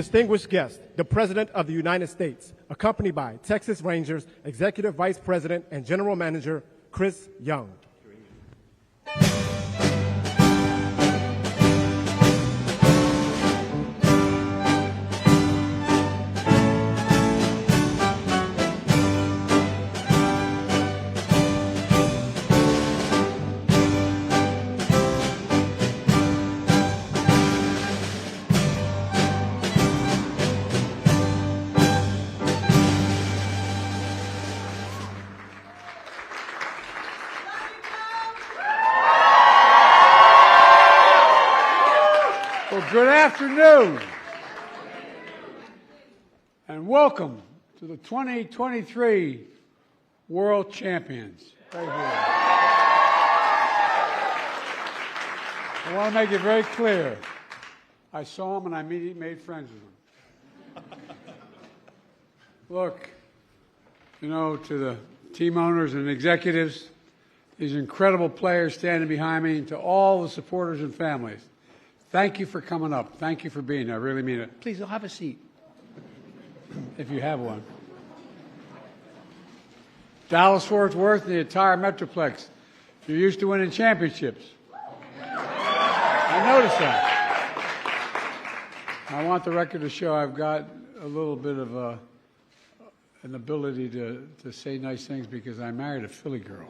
distinguished guest, the President of the United States, accompanied by Texas Rangers Executive Vice President and General Manager Chris Young. Good afternoon, and welcome to the 2023 World Champions. Right here. I want to make it very clear. I saw them and I immediately made friends with them. Look, you know, to the team owners and executives, these incredible players standing behind me, and to all the supporters and families, thank you for coming up. Thank you for being here. I really mean it. Please, have a seat, if you have one. Dallas-Fort Worth and the entire Metroplex, you're used to winning championships. I noticed that. I want the record to show I've got a little bit of an ability to say nice things because I married a Philly girl.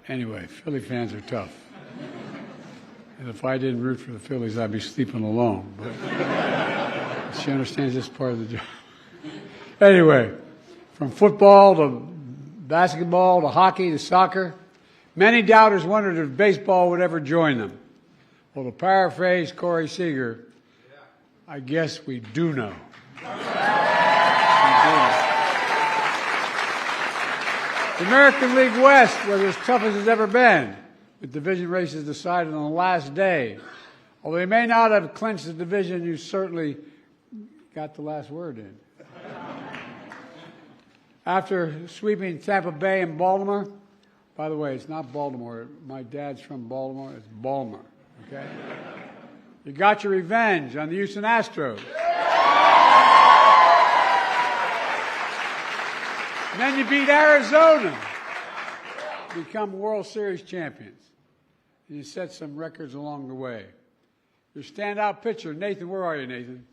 Anyway, Philly fans are tough. And if I didn't root for the Phillies, I'd be sleeping alone. But she understands this part of the job. Anyway, from football to basketball to hockey to soccer, many doubters wondered if baseball would ever join them. Well, to paraphrase Corey Seager, I guess we do know. The American League West was as tough as it's ever been, with division races decided on the last day. Although you may not have clinched the division, you certainly got the last word in. After sweeping Tampa Bay and Baltimore, by the way, it's not Baltimore. My dad's from Baltimore. It's Balmer, okay? You got your revenge on the Houston Astros. And then you beat Arizona, become World Series champions. And you set some records along the way. Your standout pitcher, Nathan, where are you, Nathan?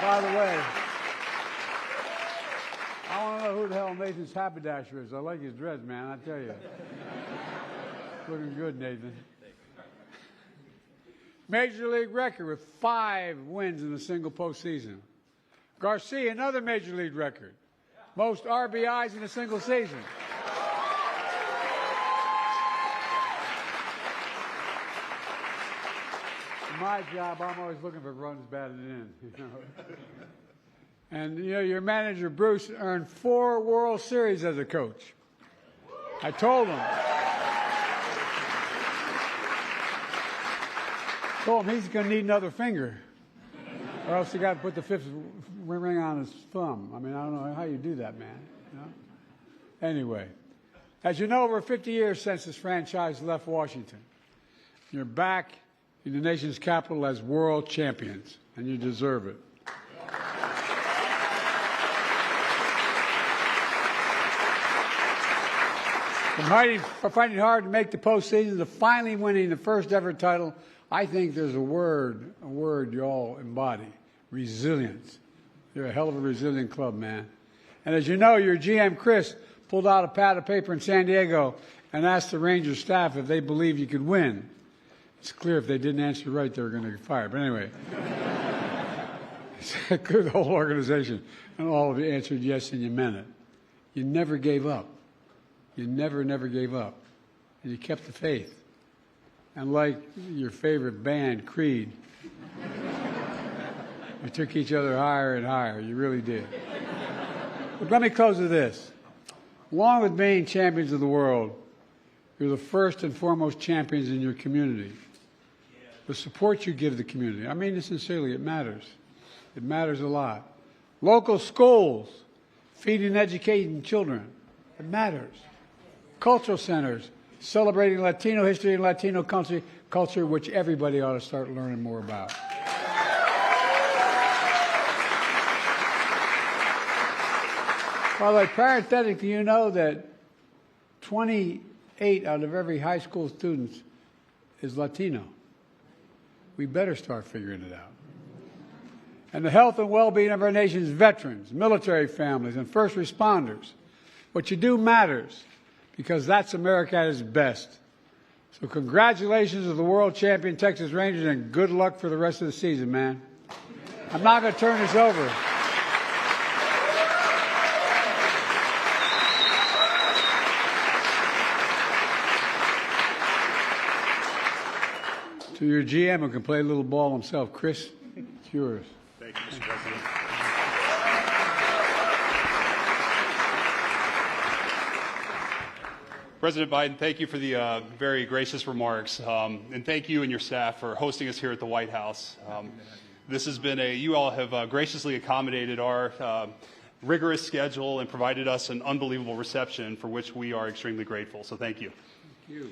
By the way, I want to know who the hell Nathan's haberdasher is. I like his dress, man, I tell you. Looking good, Nathan. Major League record with 5 wins in a single postseason. Garcia, another Major League record. Most RBIs in a single season. In my job, I'm always looking for runs batted in. You know? And you know, your manager, Bruce, earned 4 World Series as a coach. I told him. He's going to need another finger. Or else you got to put the 5th ring on his thumb. I mean, I don't know how you do that, man. You know? Anyway, as you know, over 50 years since this franchise left Washington, you're back in the nation's capital as world champions, and you deserve it. From fighting hard to make the postseason to finally winning the first ever title, I think there's a word you all embody: resilience. You're a hell of a resilient club, man. And as you know, your GM, Chris, pulled out a pad of paper in San Diego and asked the Rangers staff if they believed you could win. It's clear if they didn't answer right, they were going to get fired. But anyway, the whole organization and all of you answered yes, and you meant it. You never gave up. You never gave up. And you kept the faith. And like your favorite band, Creed, you took each other higher and higher. You really did. But let me close with this. Along with being champions of the world, you're the first and foremost champions in your community. The support you give the community, I mean this sincerely, it matters. It matters a lot. Local schools, feeding and educating children, it matters. Cultural centers, celebrating Latino history and Latino culture, which everybody ought to start learning more about. By the way, parenthetically, you know that 28 out of every high school student is Latino. We better start figuring it out. And the health and well-being of our nation's veterans, military families, and first responders. What you do matters, because that's America at its best. So congratulations to the world champion Texas Rangers, and good luck for the rest of the season, man. I'm not going to turn this over. To your GM, who can play a little ball himself. Chris, it's yours. Thank you, Mr. President. President Biden, thank you for the very gracious remarks, and thank you and your staff for hosting us here at the White House. This has been you all have graciously accommodated our rigorous schedule and provided us an unbelievable reception for which we are extremely grateful, so thank you. Thank you.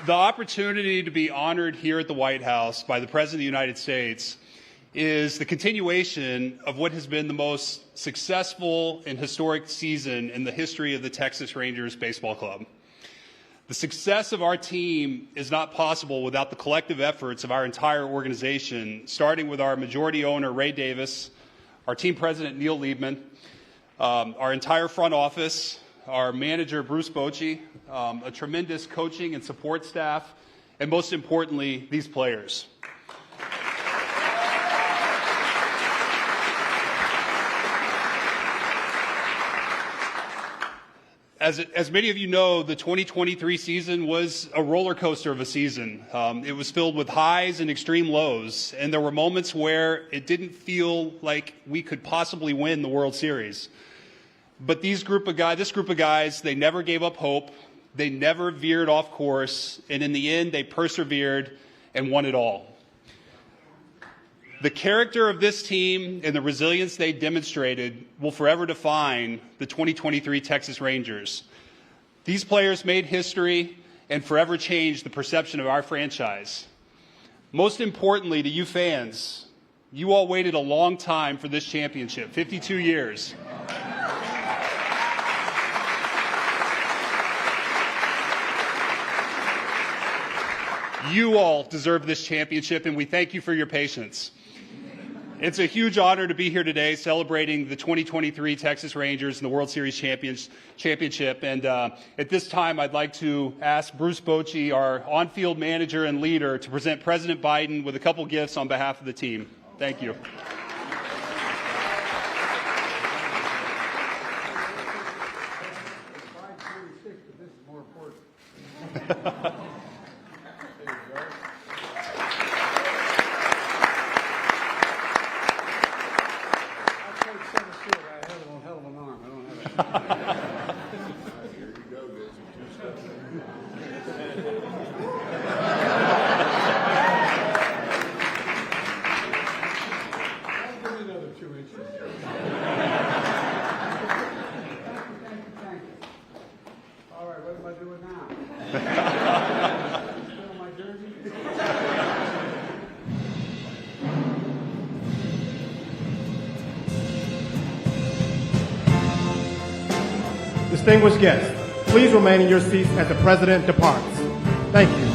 The opportunity to be honored here at the White House by the President of the United States is the continuation of what has been the most successful and historic season in the history of the Texas Rangers Baseball Club. The success of our team is not possible without the collective efforts of our entire organization, starting with our majority owner, Ray Davis, our team president, Neil Liebman, our entire front office, our manager, Bruce Bochy, a tremendous coaching and support staff, and most importantly, these players. As many of you know, the 2023 season was a roller coaster of a season. It was filled with highs and extreme lows, and there were moments where it didn't feel like we could possibly win the World Series. But this group of guys, they never gave up hope. They never veered off course. And in the end, they persevered and won it all. The character of this team and the resilience they demonstrated will forever define the 2023 Texas Rangers. These players made history and forever changed the perception of our franchise. Most importantly to you fans, you all waited a long time for this championship, 52 years. You all deserve this championship, and we thank you for your patience. It's a huge honor to be here today celebrating the 2023 Texas Rangers and the World Series championship. And at this time, I'd like to ask Bruce Bochy, our on-field manager and leader, to present President Biden with a couple gifts on behalf of the team. Thank you. All right, what am I doing now? Still my jersey? Distinguished guests, please remain in your seats as the President departs. Thank you.